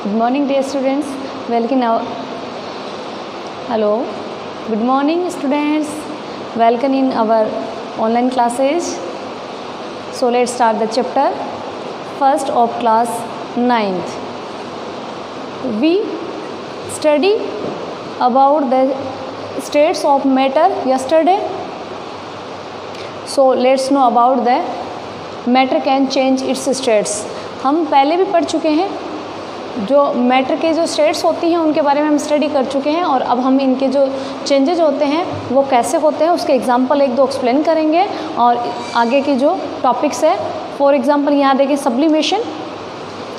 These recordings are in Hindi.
Good morning, dear students. Welcome now. Hello. Good morning, students. Welcome in our online classes. So let's start the chapter first of class 9th. We study about the states of matter yesterday. So let's know about the matter can change its states. हम पहले भी पढ़ चुके हैं, जो मैटर के जो स्टेट्स होती हैं उनके बारे में हम स्टडी कर चुके हैं, और अब हम इनके जो चेंजेज होते हैं वो कैसे होते हैं उसके एग्जांपल एक दो एक्सप्लेन करेंगे, और आगे के जो टॉपिक्स है फॉर एग्जांपल यहाँ देखिए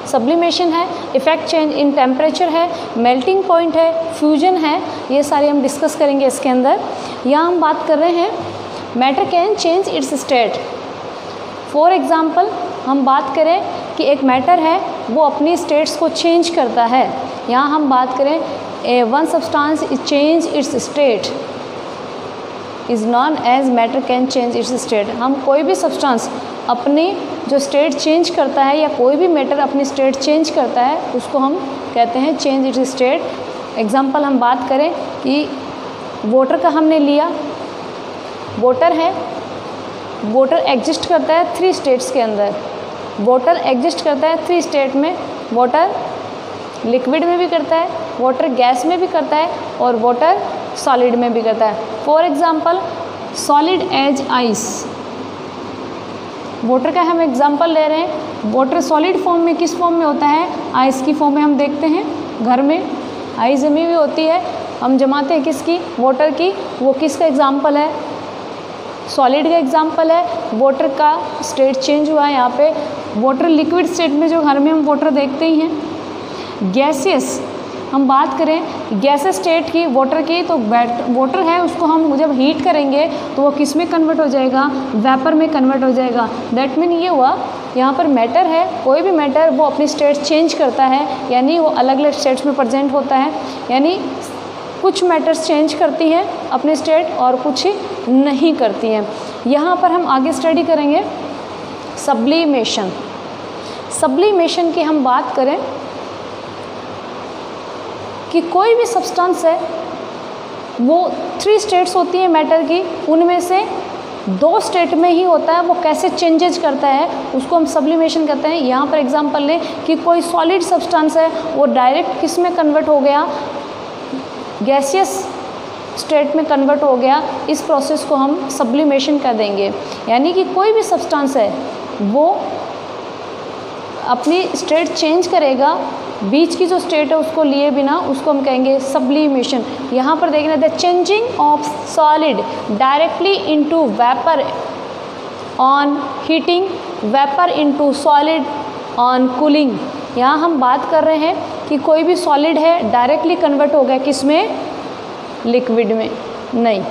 सब्लिमेशन है, इफेक्ट चेंज इन टेम्परेचर है, मेल्टिंग पॉइंट है, फ्यूजन है, ये सारे हम डिस्कस करेंगे इसके अंदर। यहाँ हम बात कर रहे हैं matter can change its state. For example हम बात करें कि एक मैटर है वो अपनी स्टेट्स को चेंज करता है। यहाँ हम बात करें one substance is change its state is known as matter can change its state. हम कोई भी सब्सटेंस अपनी जो स्टेट चेंज करता है या कोई भी मैटर अपनी स्टेट चेंज करता है उसको हम कहते हैं चेंज इट्स स्टेट। एग्जांपल हम बात करें कि वाटर का हमने लिया, वाटर है, वाटर एग्जिस्ट करता है 3 स्टेट्स के अंदर। वाटर एग्जिस्ट करता है 3 स्टेट में, वाटर लिक्विड में भी करता है, वाटर गैस में भी करता है, और वाटर सॉलिड में भी करता है। For example solid as ice, water का हम एग्जांपल ले रहे हैं। वाटर सॉलिड फॉर्म में किस फॉर्म में होता है? आइस की फॉर्म में। हम देखते हैं घर में आइस जमी हुई होती है, हम जमाते हैं किसकी? वाटर की। वो किसका एग्जाम्पल है? सॉलिड का एग्जाम्पल है। वाटर का स्टेट चेंज हुआ है यहाँ पे। वाटर लिक्विड स्टेट में जो घर में हम वाटर देखते ही हैं। गैसियस, हम बात करें गैसेस स्टेट की, वाटर की, तो वाटर है उसको हम जब हीट करेंगे तो वो किस में कन्वर्ट हो जाएगा? वेपर में कन्वर्ट हो जाएगा। दैट मीन ये हुआ यहाँ पर मैटर है, कोई भी मैटर वो अपनी स्टेट चेंज करता है, यानी वो अलग अलग स्टेट्स में प्रेजेंट होता है। यानी कुछ मैटर्स चेंज करती हैं अपने स्टेट और कुछ नहीं करती हैं। यहाँ पर हम आगे स्टडी करेंगे सब्लिमेशन। सब्लिमेशन की हम बात करें कि कोई भी सब्सटेंस है वो 3 स्टेट्स होती हैं मैटर की, उनमें से 2 स्टेट में ही होता है, वो कैसे चेंजेज करता है उसको हम सब्लिमेशन कहते हैं। यहाँ पर एग्जांपल लें कि कोई सॉलिड सब्सटेंस है वो डायरेक्ट किस में कन्वर्ट हो गया? गैसियस स्टेट में कन्वर्ट हो गया। इस प्रोसेस को हम सब्लिमेशन कर देंगे। यानी कि कोई भी सब्सटेंस है वो अपनी स्टेट चेंज करेगा, बीच की जो स्टेट है उसको लिए बिना, उसको हम कहेंगे सब्लिमेशन। यहाँ पर देखना, the changing of solid directly into vapour on heating, vapour into solid on cooling. यहाँ हम बात कर रहे हैं कि कोई भी सॉलिड है डायरेक्टली कन्वर्ट हो गया किस में? लिक्विड में नहीं,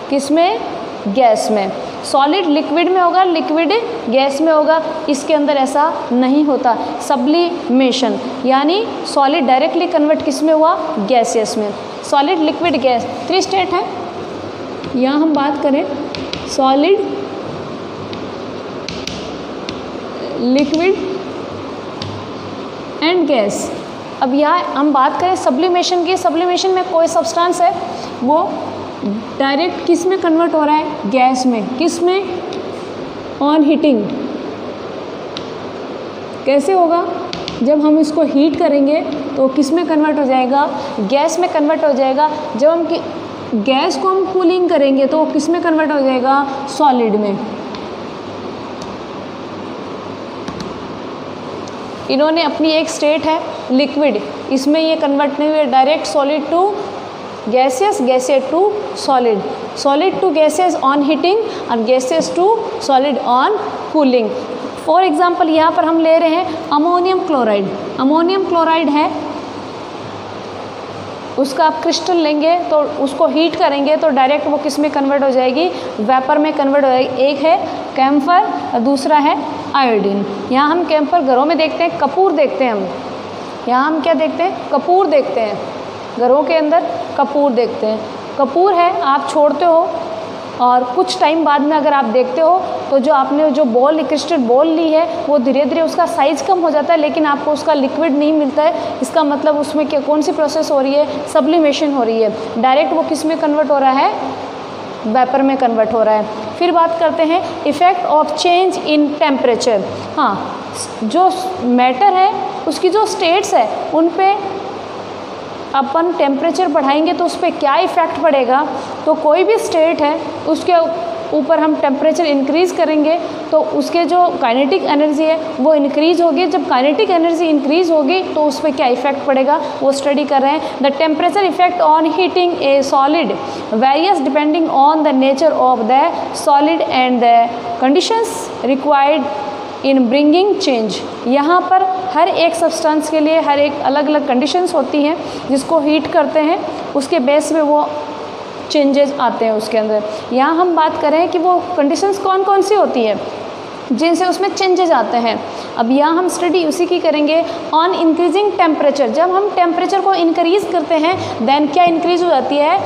किस में? गैस में। सॉलिड लिक्विड में होगा, लिक्विड गैस में होगा, इसके अंदर ऐसा नहीं होता। सब्लिमेशन यानी सॉलिड डायरेक्टली कन्वर्ट किस में हुआ? गैसियस में। सॉलिड, लिक्विड, गैस 3 स्टेट है। यहाँ हम बात करें सॉलिड, लिक्विड एंड गैस। अब यहाँ हम बात करें सब्लिमेशन की। सब्लिमेशन में कोई सब्सटेंस है वो डायरेक्ट किस में कन्वर्ट हो रहा है? गैस में। किस में? On heating. कैसे होगा? जब हम इसको हीट करेंगे तो किस में कन्वर्ट हो जाएगा? गैस में कन्वर्ट हो जाएगा। जब हम गैस को हम कूलिंग करेंगे तो किस में कन्वर्ट हो जाएगा? सॉलिड में। इन्होंने अपनी एक स्टेट है लिक्विड, इसमें ये कन्वर्ट नहीं हुए, direct solid to gaseous, gaseous to solid, solid to gaseous on heating और gaseous to solid on cooling. For example यहाँ पर हम ले रहे हैं अमोनियम क्लोराइड। अमोनियम क्लोराइड है, उसका आप क्रिस्टल लेंगे तो उसको हीट करेंगे तो डायरेक्ट वो किस में कन्वर्ट हो जाएगी? वेपर में कन्वर्ट हो जाएगी। एक है कैम्फर और दूसरा है आयोडीन। यहाँ हम कैम्फर घरों में देखते हैं, कपूर देखते हैं हम। यहाँ हम क्या देखते हैं? कपूर देखते हैं, घरों के अंदर कपूर देखते हैं। कपूर है, आप छोड़ते हो और कुछ टाइम बाद में अगर आप देखते हो तो जो आपने जो बॉल क्रिस्टल बॉल ली है वो धीरे धीरे उसका साइज़ कम हो जाता है, लेकिन आपको उसका लिक्विड नहीं मिलता है। इसका मतलब उसमें क्या कौन सी प्रोसेस हो रही है, सब्लिमेशन हो रही है। डायरेक्ट वो किस में कन्वर्ट हो रहा है, वेपर में कन्वर्ट हो रहा है। फिर बात करते हैं effect of change in temperature. हाँ, जो मैटर है उसकी जो स्टेट्स है उन पे अपन टेम्परेचर बढ़ाएंगे तो उस पर क्या इफ़ेक्ट पड़ेगा। तो कोई भी स्टेट है उसके ऊपर हम टेम्परेचर इंक्रीज़ करेंगे तो उसके जो काइनेटिक एनर्जी है वो इंक्रीज़ होगी। जब काइनेटिक एनर्जी इंक्रीज़ होगी तो उस पर क्या इफेक्ट पड़ेगा वो स्टडी कर रहे हैं। The temperature effect on heating a solid various depending on the nature of the solid and the conditions required in bringing change. यहाँ पर हर एक सब्सटेंस के लिए हर एक अलग अलग कंडीशंस होती हैं जिसको हीट करते हैं, उसके बेस पे वो चेंजेस आते हैं उसके अंदर। यहाँ हम बात करें कि वो कंडीशंस कौन कौन सी होती है जिनसे उसमें चेंजेस आते हैं। अब यहाँ हम स्टडी उसी की करेंगे ऑन इंक्रीजिंग टेम्परेचर। जब हम टेम्परेचर को इंक्रीज़ करते हैं देन क्या इंक्रीज़ हो जाती है,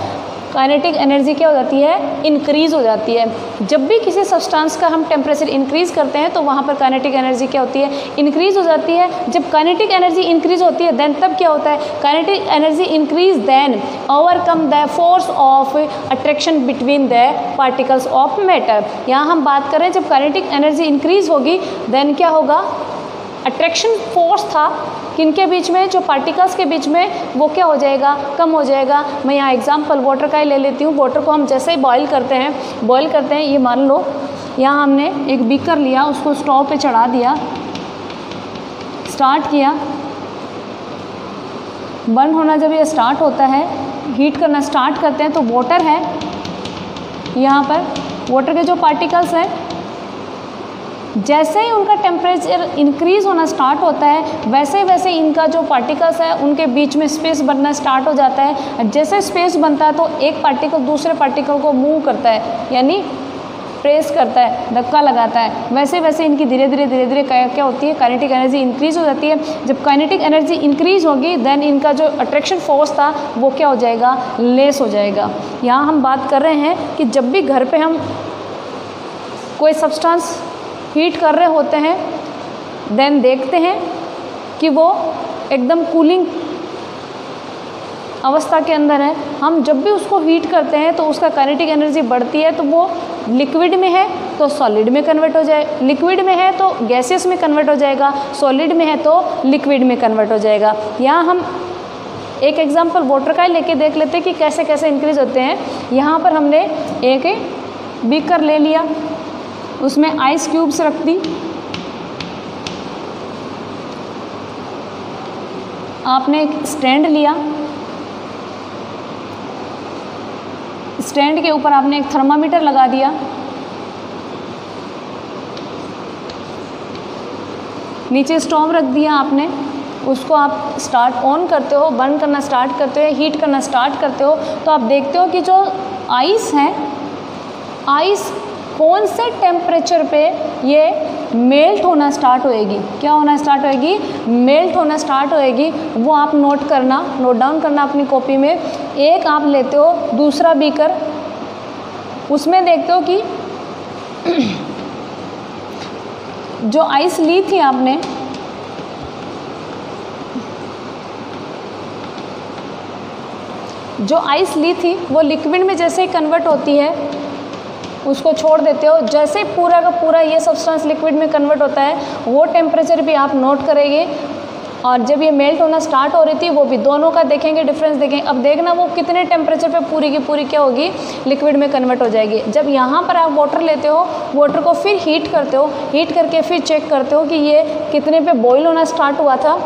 काइनेटिक एनर्जी क्या हो जाती है, इंक्रीज़ हो जाती है। जब भी किसी सब्सटेंस का हम टेम्परेचर इंक्रीज़ करते हैं तो वहाँ पर काइनेटिक एनर्जी क्या होती है, इंक्रीज़ हो जाती है। जब काइनेटिक एनर्जी इंक्रीज़ होती है देन तब क्या होता है, kinetic energy increase then overcome the force of attraction between the particles of matter. यहाँ हम बात करें जब काइनेटिक एनर्जी इंक्रीज़ होगी देन क्या होगा, अट्रैक्शन फोर्स था किनके बीच में, जो पार्टिकल्स के बीच में, वो क्या हो जाएगा, कम हो जाएगा। मैं यहाँ एग्जांपल वाटर का ही ले लेती हूँ। वाटर को हम जैसे ही बॉईल करते हैं ये मान लो यहाँ हमने एक बीकर लिया, उसको स्टोव पे चढ़ा दिया, स्टार्ट किया, बर्न होना जब ये स्टार्ट होता है, हीट करना स्टार्ट करते हैं तो वाटर है, यहाँ पर वाटर के जो पार्टिकल्स हैं जैसे ही उनका टेम्परेचर इंक्रीज़ होना स्टार्ट होता है वैसे इनका जो पार्टिकल्स है उनके बीच में स्पेस बनना स्टार्ट हो जाता है। जैसे स्पेस बनता है तो एक पार्टिकल दूसरे पार्टिकल को मूव करता है, यानी प्रेस करता है, धक्का लगाता है। वैसे इनकी धीरे धीरे क्या होती है, काइनेटिक एनर्जी इंक्रीज़ हो जाती है। जब काइनेटिक एनर्जी इंक्रीज़ होगी देन इनका जो अट्रैक्शन फोर्स था वो क्या हो जाएगा, लेस हो जाएगा। यहाँ हम बात कर रहे हैं कि जब भी घर पे हम कोई सब्सटेंस हीट कर रहे होते हैं देन देखते हैं कि वो एकदम कूलिंग अवस्था के अंदर है। हम जब भी उसको हीट करते हैं तो उसका काइनेटिक एनर्जी बढ़ती है, तो वो लिक्विड में है तो सॉलिड में कन्वर्ट हो जाए, लिक्विड में है तो गैसेस में कन्वर्ट हो जाएगा, सॉलिड में है तो लिक्विड में कन्वर्ट हो जाएगा। यहाँ हम एक एग्जांपल वाटर का लेके देख लेते हैं कि कैसे कैसे इंक्रीज होते हैं। यहाँ पर हमने एक बीकर ले लिया, उसमें आइस क्यूब्स रख दी, आपने एक स्टैंड लिया, स्टैंड के ऊपर आपने एक थर्मामीटर लगा दिया, नीचे स्टोव रख दिया आपने, उसको आप स्टार्ट ऑन करते हो, बर्न करना स्टार्ट करते हो, हीट करना स्टार्ट करते हो, तो आप देखते हो कि जो आइस है, आइस कौन से टेम्परेचर पे ये मेल्ट होना स्टार्ट होएगी, क्या होना स्टार्ट होएगी, मेल्ट होना स्टार्ट होएगी। वो आप नोट डाउन करना अपनी कॉपी में। एक आप लेते हो दूसरा बीकर, उसमें देखते हो कि जो आइस ली थी आपने, जो आइस ली थी वो लिक्विड में जैसे ही कन्वर्ट होती है उसको छोड़ देते हो। जैसे पूरा का पूरा ये सब्सटेंस लिक्विड में कन्वर्ट होता है वो टेम्परेचर भी आप नोट करेंगे, और जब ये मेल्ट होना स्टार्ट हो रही थी वो भी, दोनों का देखेंगे, डिफरेंस देखेंगे। अब देखना वो कितने टेम्परेचर पे पूरी की पूरी क्या होगी, लिक्विड में कन्वर्ट हो जाएगी। जब यहाँ पर आप वाटर लेते हो, वाटर को फिर हीट करते हो, हीट करके फिर चेक करते हो कि ये कितने पे बॉईल होना स्टार्ट हुआ था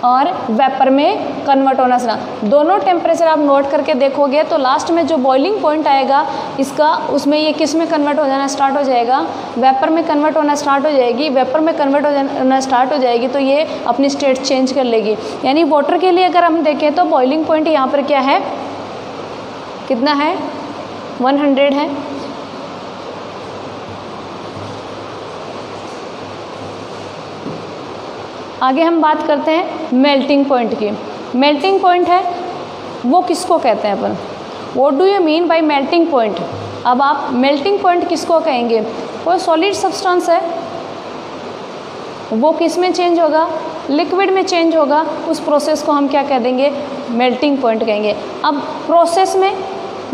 और वेपर में कन्वर्ट होना स्टार्ट। दोनों टेम्परेचर आप नोट करके देखोगे तो लास्ट में जो बॉइलिंग पॉइंट आएगा इसका, उसमें ये किस में कन्वर्ट हो जाना स्टार्ट हो जाएगा, वेपर में कन्वर्ट होना स्टार्ट हो जाएगी। वेपर में कन्वर्ट होना स्टार्ट हो जाएगी तो ये अपनी स्टेट चेंज कर लेगी। यानी वाटर के लिए अगर हम देखें तो बॉइलिंग पॉइंट यहाँ पर क्या है, कितना है, 100 है। आगे हम बात करते हैं मेल्टिंग पॉइंट की। मेल्टिंग पॉइंट है वो किसको कहते हैं अपन, what do you mean by melting point? अब आप मेल्टिंग पॉइंट किसको कहेंगे? कोई सॉलिड सब्सटेंस है, वो किस में चेंज होगा? लिक्विड में चेंज होगा, उस प्रोसेस को हम क्या कह देंगे? मेल्टिंग पॉइंट कहेंगे। अब प्रोसेस में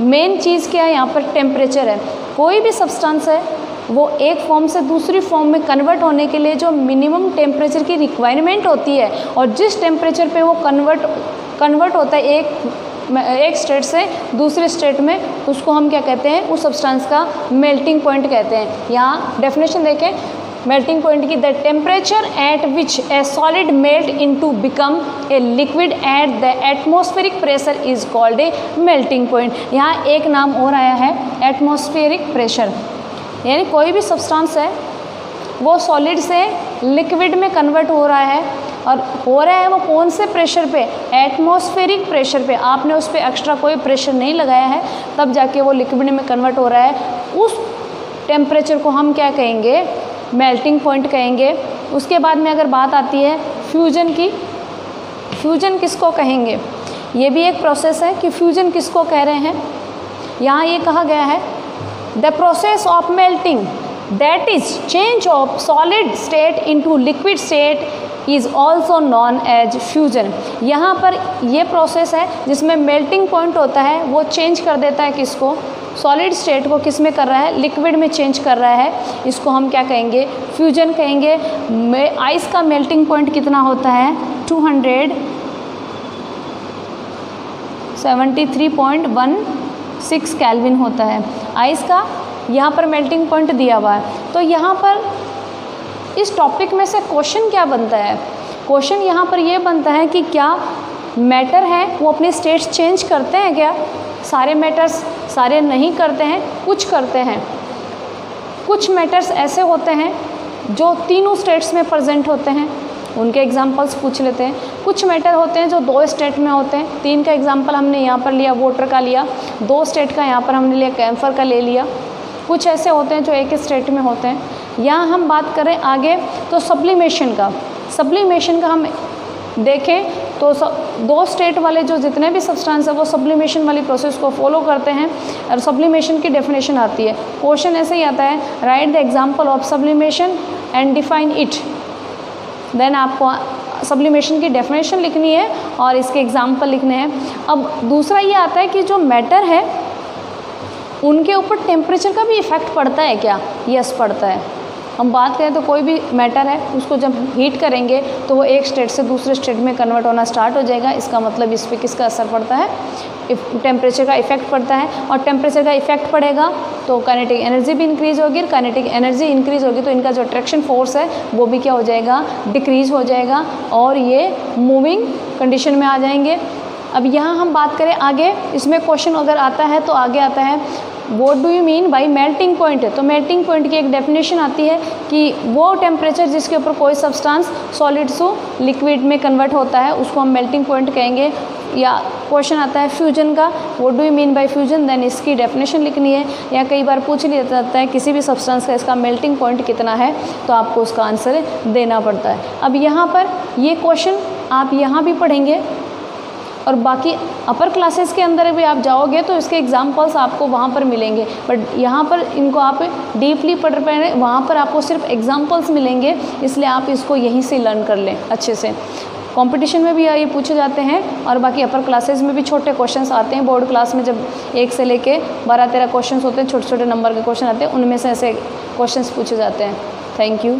मेन चीज़ क्या है यहाँ पर? टेम्परेचर है। कोई भी सब्सटेंस है वो एक फॉर्म से दूसरी फॉर्म में कन्वर्ट होने के लिए जो मिनिमम टेम्परेचर की रिक्वायरमेंट होती है, और जिस टेम्परेचर पे वो कन्वर्ट होता है एक स्टेट से दूसरे स्टेट में, उसको हम क्या कहते हैं? उस सब्सटेंस का मेल्टिंग पॉइंट कहते हैं। यहाँ डेफिनेशन देखें मेल्टिंग पॉइंट की, the temperature at which A solid melt into become a liquid at the atmospheric pressure is called a melting point. यहाँ एक नाम और आया है, एटमॉस्फेरिक प्रेशर। यानी कोई भी सब्सटेंस है वो सॉलिड से लिक्विड में कन्वर्ट हो रहा है, और हो रहा है वो कौन से प्रेशर पे? एटमॉस्फेरिक प्रेशर पे। आपने उस पर एक्स्ट्रा कोई प्रेशर नहीं लगाया है, तब जाके वो लिक्विड में कन्वर्ट हो रहा है। उस टेम्परेचर को हम क्या कहेंगे? मेल्टिंग पॉइंट कहेंगे। उसके बाद में अगर बात आती है फ्यूजन की, फ्यूजन किसको कहेंगे? ये भी एक प्रोसेस है कि फ्यूजन किसको कह रहे हैं। यहाँ ये कहा गया है the process of melting that is change of solid state into liquid state is also known as fusion. यहाँ पर ये प्रोसेस है जिसमें मेल्टिंग पॉइंट होता है, वो चेंज कर देता है किसको? सॉलिड स्टेट को किस में कर रहा है? लिक्विड में चेंज कर रहा है। इसको हम क्या कहेंगे? फ्यूजन कहेंगे। आइस का मेल्टिंग पॉइंट कितना होता है? 273.16 केल्विन होता है आइस का। यहाँ पर मेल्टिंग पॉइंट दिया हुआ है। तो यहाँ पर इस टॉपिक में से क्वेश्चन क्या बनता है? क्वेश्चन यहाँ पर ये बनता है कि क्या मैटर है वो अपने स्टेट्स चेंज करते हैं क्या? सारे मैटर्स सारे नहीं करते हैं, कुछ करते हैं। कुछ मैटर्स ऐसे होते हैं जो तीनों स्टेट्स में प्रेजेंट होते हैं, उनके एग्जांपल्स पूछ लेते हैं। कुछ मैटर होते हैं जो 2 स्टेट में होते हैं। 3 का एग्जांपल हमने यहाँ पर लिया, वाटर का लिया। 2 स्टेट का यहाँ पर हमने लिया, कैम्फर का ले लिया। कुछ ऐसे होते हैं जो एक स्टेट में होते हैं। यहाँ हम बात करें आगे तो सब्लिमेशन का हम देखें तो 2 स्टेट वाले जो जितने भी सब्सटेंस है वो सब्लिमेशन वाली प्रोसेस को फॉलो करते हैं। और सब्लिमेशन की डेफिनेशन आती है, क्वेश्चन ऐसे ही आता है, write the example of sublimation and define it. Then आपको सब्लिमेशन की डेफिनेशन लिखनी है और इसके एग्जांपल लिखने हैं। अब दूसरा ये आता है कि जो मैटर है उनके ऊपर टेम्परेचर का भी इफ़ेक्ट पड़ता है क्या? यस, पड़ता है। हम बात करें तो कोई भी मैटर है उसको जब हीट करेंगे तो वो एक स्टेट से दूसरे स्टेट में कन्वर्ट होना स्टार्ट हो जाएगा। इसका मतलब इस पर किसका असर पड़ता है? टेम्परेचर का इफेक्ट पड़ता है। और टेम्परेचर का इफेक्ट पड़ेगा तो काइनेटिक एनर्जी भी इंक्रीज होगी। काइनेटिक एनर्जी इंक्रीज होगी तो इनका जो अट्रैक्शन फोर्स है वो भी क्या हो जाएगा? डिक्रीज हो जाएगा और ये मूविंग कंडीशन में आ जाएंगे। अब यहाँ हम बात करें आगे, इसमें क्वेश्चन अगर आता है तो आगे आता है what do you mean by melting point. तो मेल्टिंग पॉइंट की एक डेफिनेशन आती है कि वो टेम्परेचर जिसके ऊपर कोई सब्सटेंस सॉलिड से लिक्विड में कन्वर्ट होता है उसको हम मेल्टिंग पॉइंट कहेंगे। या क्वेश्चन आता है फ्यूजन का, what do you mean by fusion, then इसकी डेफिनेशन लिखनी है। या कई बार पूछ लिया जाता है किसी भी सब्सटेंस का इसका मेल्टिंग पॉइंट कितना है, तो आपको उसका आंसर देना पड़ता है। अब यहाँ पर ये क्वेश्चन आप यहाँ भी पढ़ेंगे और बाकी अपर क्लासेस के अंदर भी आप जाओगे तो इसके एग्जांपल्स आपको वहाँ पर मिलेंगे। बट यहाँ पर इनको आप डीपली पढ़ रहे हैं, वहाँ पर आपको सिर्फ एग्जांपल्स मिलेंगे, इसलिए आप इसको यहीं से लर्न कर लें अच्छे से। कंपटीशन में भी ये पूछे जाते हैं और बाकी अपर क्लासेस में भी छोटे क्वेश्चंस आते हैं। बोर्ड क्लास में जब 1 से लेके 12-13 क्वेश्चंस होते हैं, छोटे छोटे नंबर के क्वेश्चन आते हैं, उनमें से ऐसे क्वेश्चंस पूछे जाते हैं। Thank you.